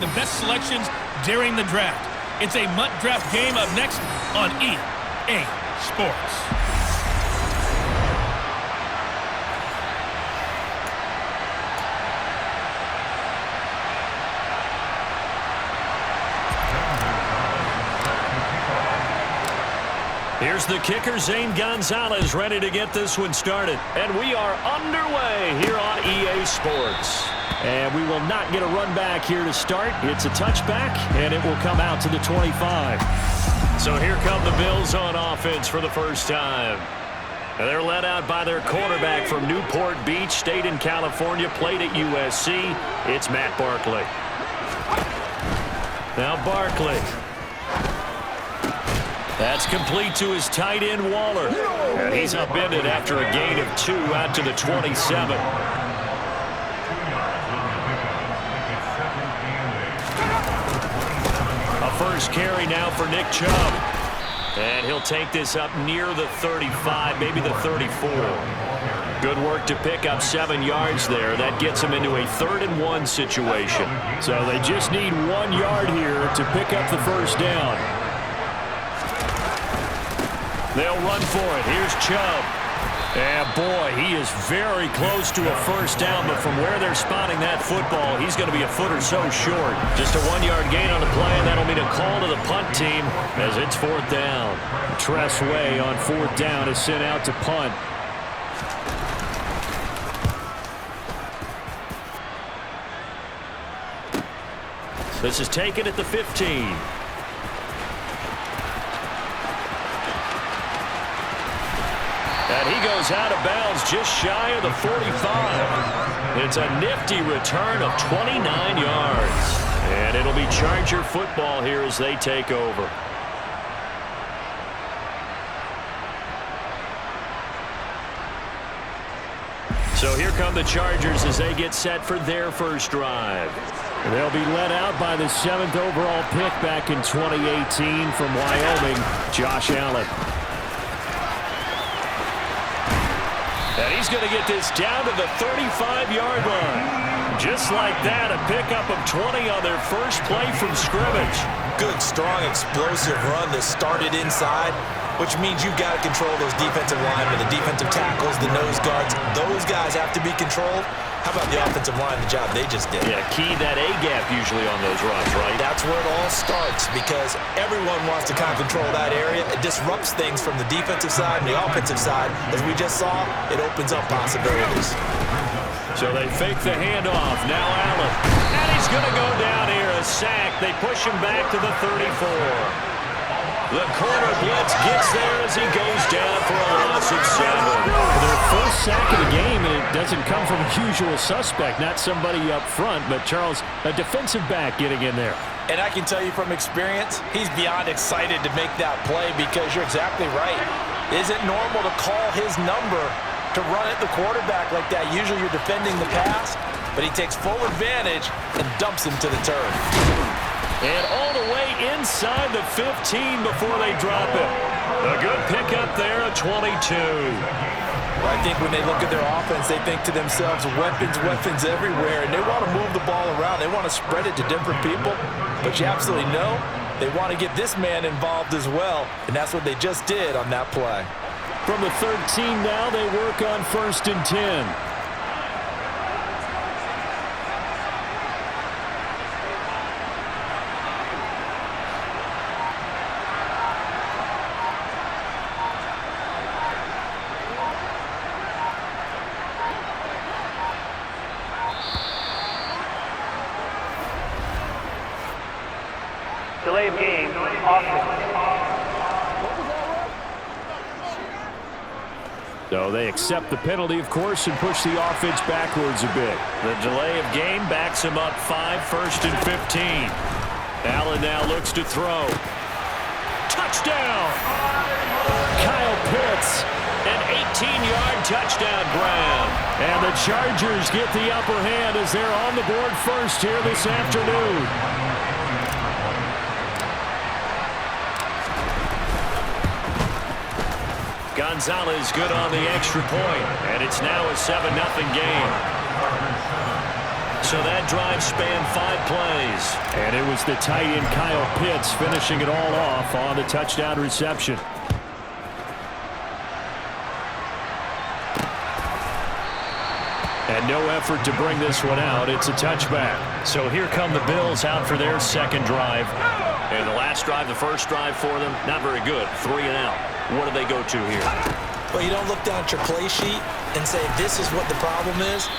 The best selections during the draft. It's a MUT Draft game up next on EA Sports. Here's the kicker, Zane Gonzalez, ready to get this one started. And we are underway here on EA Sports. And we will not get a run back here to start. It's a touchback, and it will come out to the 25. So here come the Bills on offense for the first time. And they're led out by their quarterback from Newport Beach, stayed in California, played at USC. It's Matt Barkley. Now Barkley. That's complete to his tight end, Waller. And he's upended after a gain of 2 out to the 27. A first carry now for Nick Chubb. And he'll take this up near the 35, maybe the 34. Good work to pick up 7 yards there. That gets him into a 3rd-and-1 situation. So they just need 1 yard here to pick up the first down. They'll run for it. Here's Chubb. And, boy, he is very close to a first down, but from where they're spotting that football, he's going to be a foot or so short. Just a 1-yard gain on the play, and that'll mean a call to the punt team as it's 4th down. Tress Way on 4th down is sent out to punt. This is taken at the 15. And he goes out of bounds just shy of the 45. It's a nifty return of 29 yards. And it'll be Charger football here as they take over. So here come the Chargers as they get set for their first drive. They'll be led out by the 7th overall pick back in 2018 from Wyoming, Josh Allen. And he's going to get this down to the 35-yard line. Just like that, a pickup of 20 on their first play from scrimmage. Good, strong, explosive run that started inside, which means you've got to control those defensive linemen, the defensive tackles, the nose guards. Those guys have to be controlled. How about the offensive line, the job they just did? Yeah, key that A-gap usually on those runs, right? That's where it all starts because everyone wants to kind of control that area. It disrupts things from the defensive side and the offensive side. As we just saw, it opens up possibilities. So they fake the handoff. Now Allen. And he's going to go down here, a sack. They push him back to the 34. The corner blitz gets there as he goes down for a loss of 7. Their first sack of the game, and it doesn't come from a usual suspect, not somebody up front, but Charles, a defensive back getting in there. And I can tell you from experience, he's beyond excited to make that play because you're exactly right. Is it normal to call his number to run at the quarterback like that? Usually you're defending the pass, but he takes full advantage and dumps him to the turf. And all the way inside the 15 before they drop it. A good pickup there, a 22. I think when they look at their offense, they think to themselves, weapons, weapons everywhere, and they want to move the ball around. They want to spread it to different people, but you absolutely know they want to get this man involved as well, and that's what they just did on that play. From the 13 now, they work on 1st and 10. Delay of game, offense. So they accept the penalty, of course, and push the offense backwards a bit. The delay of game backs him up 5, 1st and 15. Allen now looks to throw. Touchdown! Kyle Pitts. An 18-yard touchdown grab. And the Chargers get the upper hand as they're on the board first here this afternoon. Gonzalez good on the extra point, and it's now a 7-0 game. So that drive spanned 5 plays. And it was the tight end Kyle Pitts finishing it all off on the touchdown reception. And no effort to bring this one out. It's a touchback. So here come the Bills out for their second drive. And the last drive, the first drive for them, not very good. 3 and out. What do they go to here? Well, you don't look down at your play sheet and say, this is what the problem is.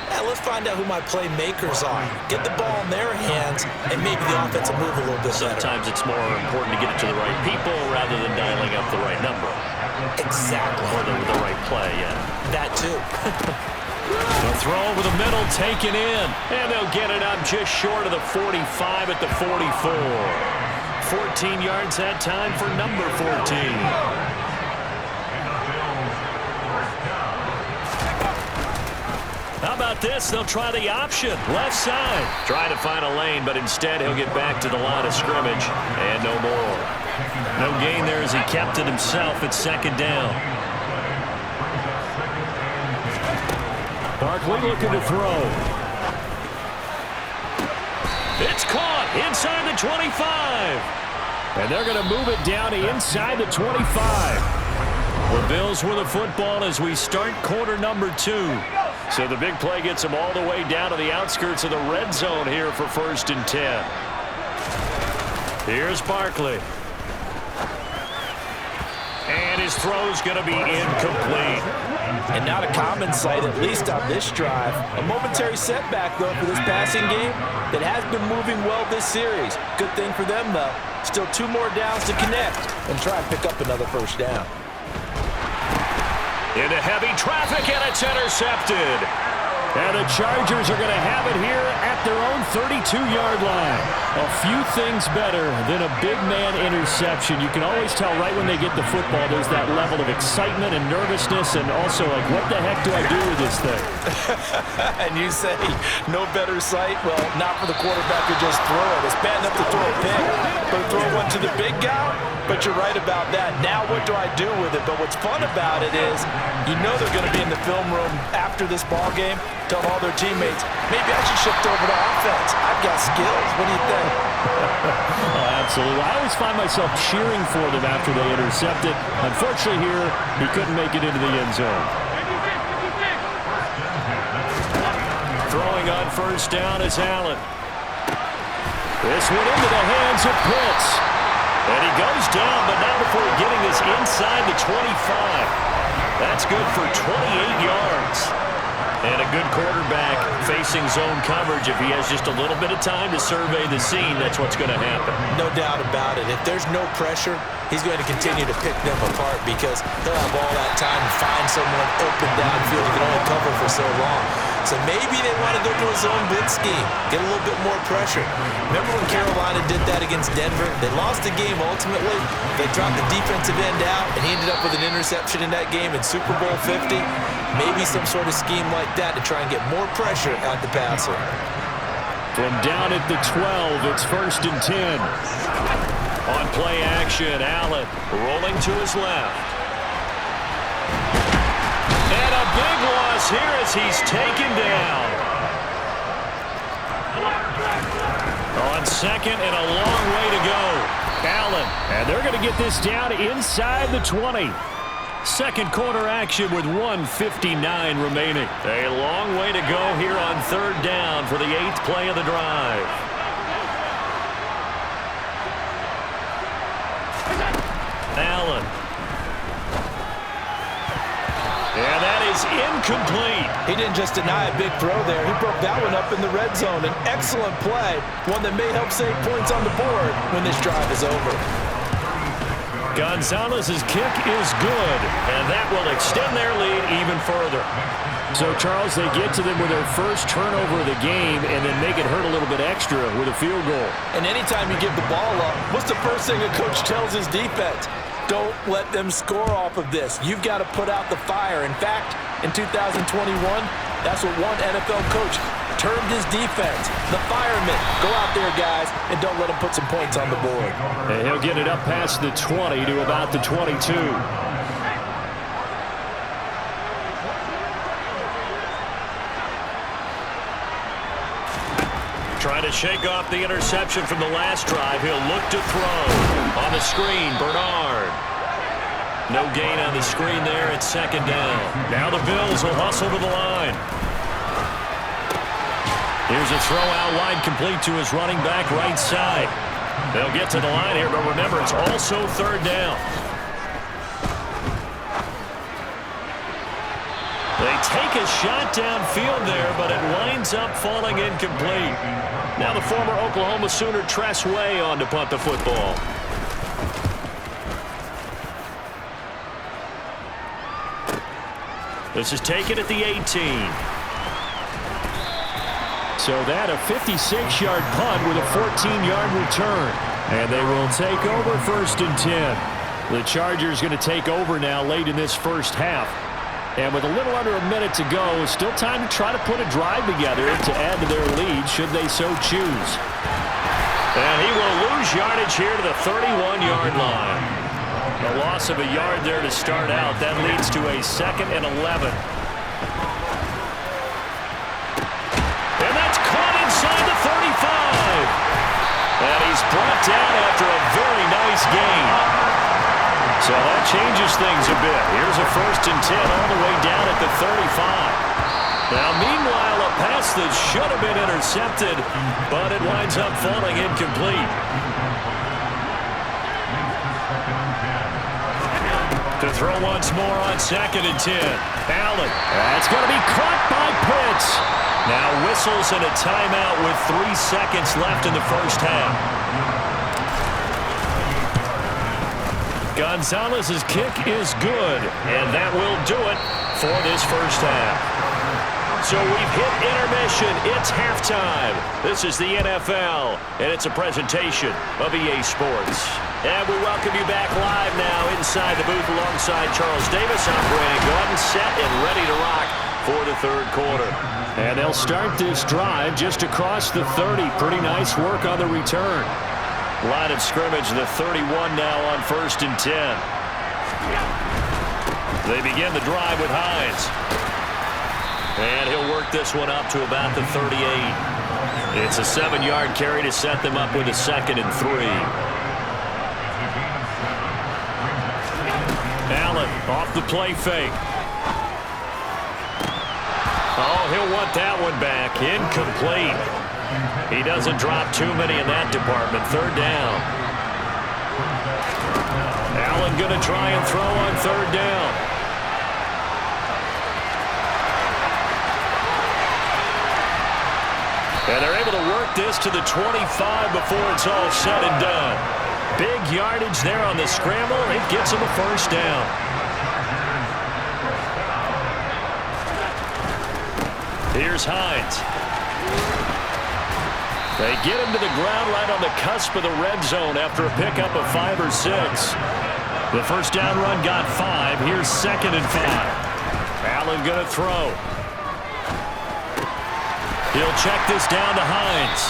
Yeah, let's find out who my playmakers are. Get the ball in their hands, and maybe the offense will move a little bit better. Sometimes it's more important to get it to the right people rather than dialing up the right number. Exactly. Or the right play, yeah. That too. The throw over the middle, taken in. And they'll get it up just short of the 45 at the 44. 14 yards that time for number 14. How about this? They'll try the option. Left side. Trying to find a lane, but instead he'll get back to the line of scrimmage. And no more. No gain there as he kept it himself at second down. Barkley looking to throw. It's caught inside the 25. And they're going to move it down to inside the 25. The Bills with the football as we start quarter number 2. So the big play gets them all the way down to the outskirts of the red zone here for 1st and 10. Here's Barkley. And his throw's going to be incomplete. And not a common sight, at least on this drive. A momentary setback, though, for this passing game that has been moving well this series. Good thing for them, though. Still 2 more downs to connect and try and pick up another first down. Into heavy traffic, and it's intercepted. And the Chargers are going to have it here at their own 32-yard line. A few things better than a big man interception. You can always tell right when they get the football, there's that level of excitement and nervousness, and also like, what the heck do I do with this thing? And you say, no better sight? Well, not for the quarterback to just throw it. It's bad enough to throw a pick, but throw one to the big guy? But you're right about that. Now what do I do with it? But what's fun about it is you know they're going to be in the film room after this ball game, tell all their teammates, maybe I should shift over to offense. I've got skills. What do you think? Oh, absolutely. I always find myself cheering for them after they intercept it. Unfortunately here, he couldn't make it into the end zone. Throwing on first down is Allen. This one into the hands of Pitts. And he goes down, but not before getting this inside the 25. That's good for 28 yards. And a good quarterback facing zone coverage. If he has just a little bit of time to survey the scene, that's what's going to happen. No doubt about it. If there's no pressure, he's going to continue to pick them apart because he'll have all that time to find someone open downfield. He can only cover for so long. So maybe they want to go to a zone blitz scheme, get a little bit more pressure. Remember when Carolina did that against Denver? They lost the game ultimately. They dropped the defensive end out, and he ended up with an interception in that game in Super Bowl 50. Maybe some sort of scheme like that to try and get more pressure at the passer. From down at the 12, it's 1st and 10. On play action, Allen rolling to his left. And a big loss here as he's taken down. On second and a long way to go. Allen, and they're going to get this down inside the 20. Second quarter action with 1:59 remaining. A long way to go here on 3rd down for the 8th play of the drive. Allen. And that is incomplete. He didn't just deny a big throw there. He broke that one up in the red zone. An excellent play, one that may help save points on the board when this drive is over. Gonzalez's kick is good, and that will extend their lead even further. So, Charles, they get to them with their first turnover of the game and then make it hurt a little bit extra with a field goal. And anytime you give the ball up, what's the first thing a coach tells his defense? Don't let them score off of this. You've got to put out the fire. In fact, in 2021, that's what one NFL coach termed his defense, the firemen. Go out there, guys, and don't let them put some points on the board. And he'll get it up past the 20 to about the 22. Trying to shake off the interception from the last drive. He'll look to throw. On the screen, Bernard. No gain on the screen there. It's second down. Now the Bills will hustle to the line. Here's a throw out wide, complete to his running back right side. They'll get to the line here, but remember, it's also third down. They take a shot downfield there, but it winds up falling incomplete. Now the former Oklahoma Sooner Tress Way on to punt the football. This is taken at the 18. So that a 56-yard punt with a 14-yard return. And they will take over 1st and 10. The Chargers going to take over now late in this first half. And with a little under a minute to go, still time to try to put a drive together to add to their lead should they so choose. And he will lose yardage here to the 31-yard line. A loss of a yard there to start out. That leads to a 2nd and 11. And that's caught inside the 35. And he's brought down after a very nice gain. So that changes things a bit. Here's a 1st and 10 all the way down at the 35. Now, meanwhile, a pass that should have been intercepted, but it winds up falling incomplete. To throw once more on 2nd and 10. Allen. That's going to be caught by Pitts. Now whistles and a timeout with 3 seconds left in the first half. Gonzalez's kick is good, and that will do it for this first half. So we've hit intermission. It's halftime. This is the NFL, and it's a presentation of EA Sports. And we welcome you back live now inside the booth alongside Charles Davis. I'm Brandon Gordon, set and ready to rock for the third quarter. And they'll start this drive just across the 30. Pretty nice work on the return. Line of scrimmage, the 31 now on 1st and 10. They begin the drive with Hines. And he'll work this one up to about the 38. It's a 7-yard carry to set them up with a 2nd and 3. Allen off the play fake. Oh, he'll want that one back. Incomplete. He doesn't drop too many in that department. 3rd down. Allen going to try and throw on 3rd down. And they're able to work this to the 25 before it's all said and done. Big yardage there on the scramble. It gets him a 1st down. Here's Hines. They get him to the ground right on the cusp of the red zone after a pickup of 5 or 6. The first down run got 5. Here's 2nd and 5. Allen going to throw. He'll check this down to Hines.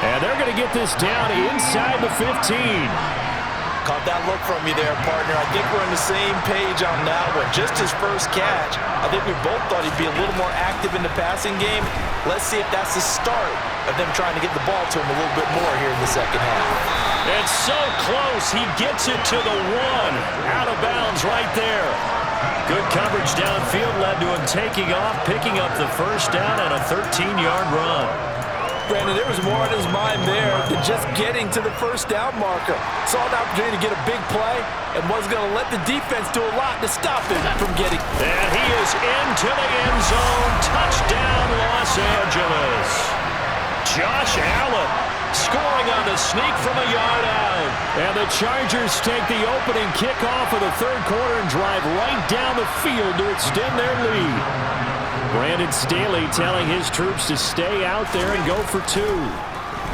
And they're going to get this down inside the 15. Caught that look from you there, partner. I think we're on the same page on that one. Just his first catch, I think we both thought he'd be a little more active in the passing game. Let's see if that's the start of them trying to get the ball to him a little bit more here in the second half. It's so close. He gets it to the 1. Out of bounds right there. Good coverage downfield led to him taking off, picking up the first down on a 13-yard run. Brandon, there was more in his mind there than just getting to the first down marker. Saw an opportunity to get a big play and was going to let the defense do a lot to stop him from getting. And he is into the end zone. Touchdown, Los Angeles. Josh Allen scoring on the sneak from a yard out. And the Chargers take the opening kickoff of the third quarter and drive right down the field to extend their lead. Brandon Staley telling his troops to stay out there and go for 2.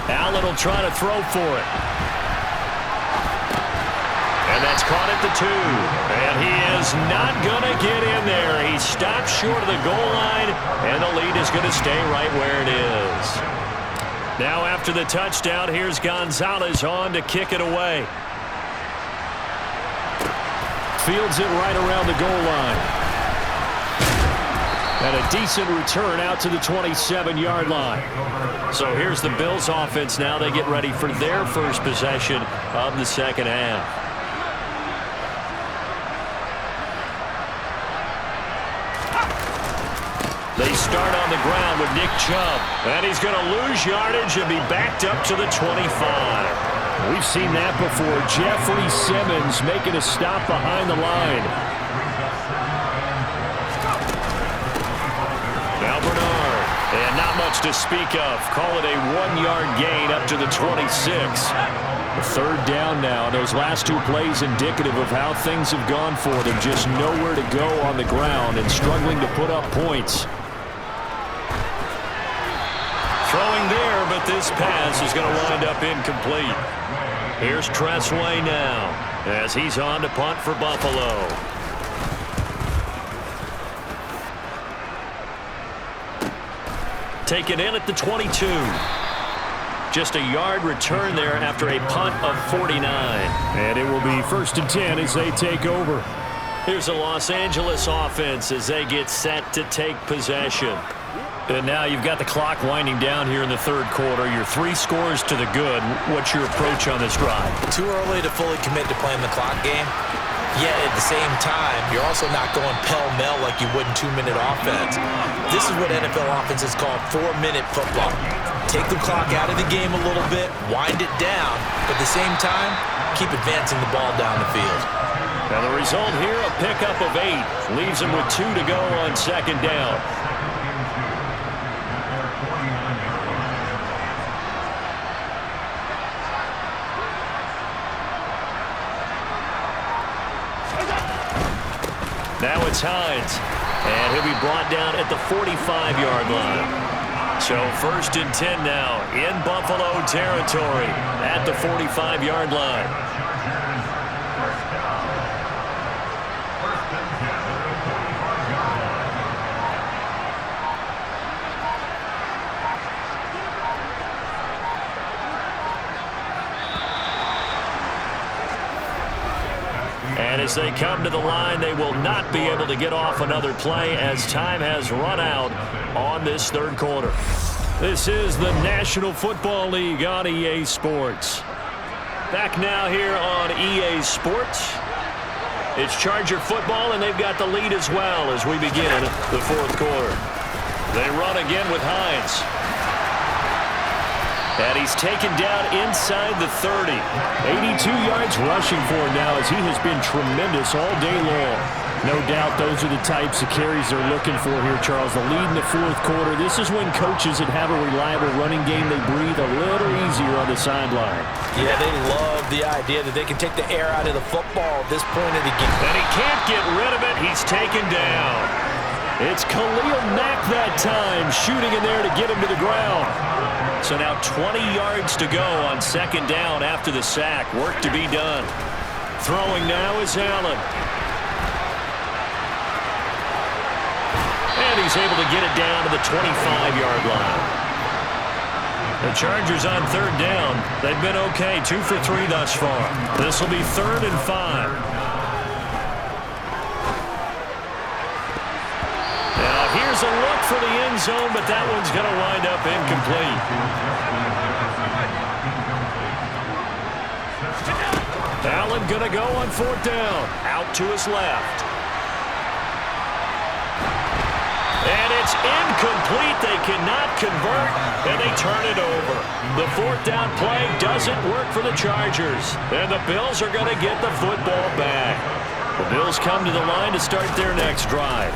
Allen will try to throw for it. And that's caught at the 2. And he is not going to get in there. He stops short of the goal line, and the lead is going to stay right where it is. Now after the touchdown, here's Gonzalez on to kick it away. Fields it right around the goal line. And a decent return out to the 27-yard line. So here's the Bills offense now. They get ready for their first possession of the second half. They start on the ground with Nick Chubb. And he's going to lose yardage and be backed up to the 25. We've seen that before. Jeffrey Simmons making a stop behind the line. Now Bernard. And not much to speak of. Call it a 1-yard gain up to the 26. Third down now. Those last two plays indicative of how things have gone for them. Just nowhere to go on the ground and struggling to put up points. Throwing there, but this pass is going to wind up incomplete. Here's Tressway now as he's on to punt for Buffalo. Taken in at the 22. Just a yard return there after a punt of 49. And it will be 1st and 10 as they take over. Here's the Los Angeles offense as they get set to take possession. And now you've got the clock winding down here in the third quarter. You're 3 scores to the good. What's your approach on this drive? Too early to fully commit to playing the clock game. Yet at the same time, you're also not going pell-mell like you would in 2-minute offense. This is what NFL offenses call 4-minute football. Take the clock out of the game a little bit, wind it down, but at the same time, keep advancing the ball down the field. Now the result here, a pickup of 8. Leaves them with 2 to go on second down. Now it's Hines, and he'll be brought down at the 45-yard line. So 1st and 10 now in Buffalo territory at the 45-yard line. And as they come to the line, they will not be able to get off another play as time has run out on this third quarter. This is the National Football League on EA Sports. Back now here on EA Sports. It's Charger football, and they've got the lead as well as we begin the fourth quarter. They run again with Hines. And he's taken down inside the 30. 82 yards rushing for him now as he has been tremendous all day long. No doubt those are the types of carries they're looking for here, Charles. The lead in the fourth quarter. This is when coaches that have a reliable running game, they breathe a little easier on the sideline. Yeah, they love the idea that they can take the air out of the football at this point of the game. And he can't get rid of it. He's taken down. It's Khalil Mack that time, shooting in there to get him to the ground. So now 20 yards to go on second down after the sack. Work to be done. Throwing now is Allen. And he's able to get it down to the 25-yard line. The Chargers on third down. They've been okay, 2 for 3 thus far. This will be 3rd and 5. Here's a look for the end zone, but that one's going to wind up incomplete. Allen going to go on 4th down. Out to his left. And it's incomplete. They cannot convert, and they turn it over. The 4th down play doesn't work for the Chargers, and the Bills are going to get the football back. The Bills come to the line to start their next drive.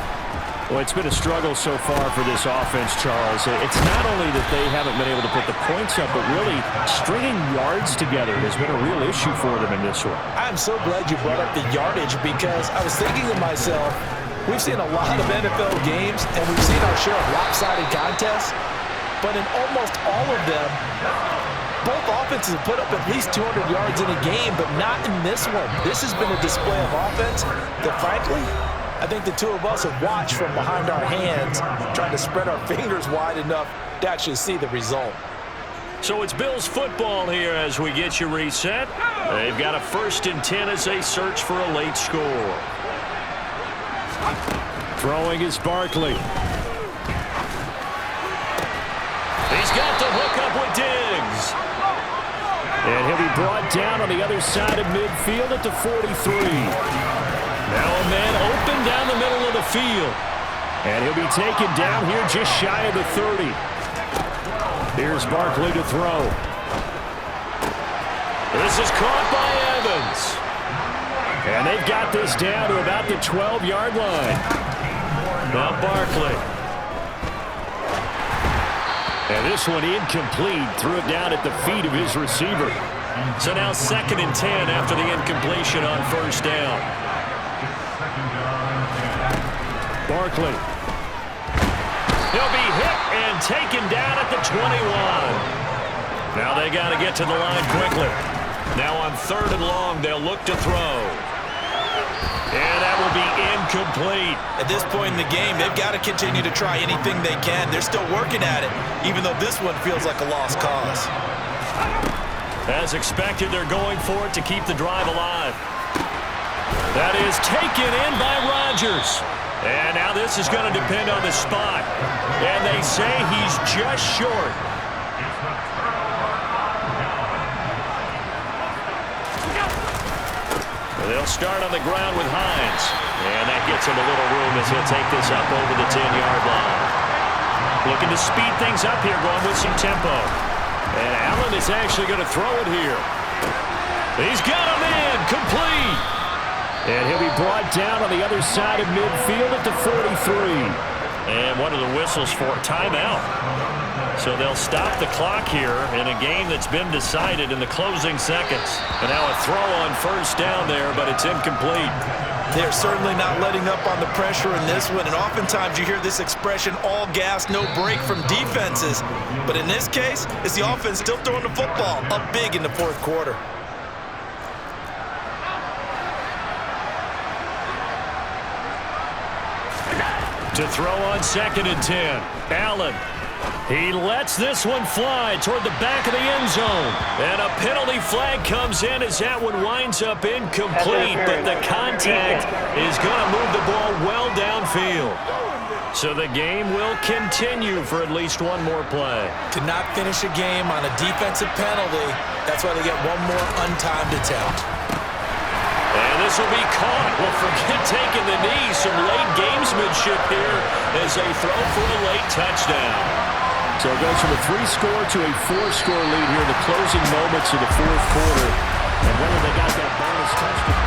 Well, it's been a struggle so far for this offense, Charles. It's not only that they haven't been able to put the points up, but really stringing yards together has been a real issue for them in this one. I'm so glad you brought up the yardage because I was thinking to myself, we've seen a lot of NFL games and we've seen our share of lopsided contests, but in almost all of them, both offenses have put up at least 200 yards in a game, but not in this one. This has been a display of offense that, frankly, I think the two of us have watched from behind our hands, trying to spread our fingers wide enough to actually see the result. So it's Bills football here as we get you reset. They've got a 1st and 10 as they search for a late score. Throwing is Barkley. He's got the hook up with Diggs. And he'll be brought down on the other side of midfield at the 43. Now a man open down the middle of the field. And he'll be taken down here just shy of the 30. Here's Barkley to throw. This is caught by Evans. And they've got this down to about the 12-yard line. Now Barkley. And this one incomplete. Threw it down at the feet of his receiver. So now 2nd and 10 after the incompletion on 1st down. Barkley. He'll be hit and taken down at the 21. Now they got to get to the line quickly. Now on 3rd and long, they'll look to throw. And that will be incomplete. At this point in the game, they've got to continue to try anything they can. They're still working at it, even though this one feels like a lost cause. As expected, they're going for it to keep the drive alive. That is taken in by Rodgers. And now this is going to depend on the spot. And they say he's just short. They'll start on the ground with Hines. And that gets him a little room as he'll take this up over the 10-yard line. Looking to speed things up here, going with some tempo. And Allen is actually going to throw it here. He's got him in, complete. And he'll be brought down on the other side of midfield at the 43. And what are the whistles for? Timeout. So they'll stop the clock here in a game that's been decided in the closing seconds. And now a throw on 1st down there, but it's incomplete. They're certainly not letting up on the pressure in this one, and oftentimes you hear this expression, all gas, no break from defenses. But in this case, it's the offense still throwing the football up big in the 4th quarter. To throw on 2nd and 10. Allen. He lets this one fly toward the back of the end zone. And a penalty flag comes in as that one winds up incomplete, but the contact is going to move the ball well downfield. So the game will continue for at least one more play. To not finish a game on a defensive penalty, that's why they get one more untimed attempt. And this will be caught. Well, forget taking the knee. Some late gamesmanship here as they throw for a late touchdown. So it goes from a 3-score to a 4-score lead here in the closing moments of the 4th quarter. And whether they got that bonus touchdown.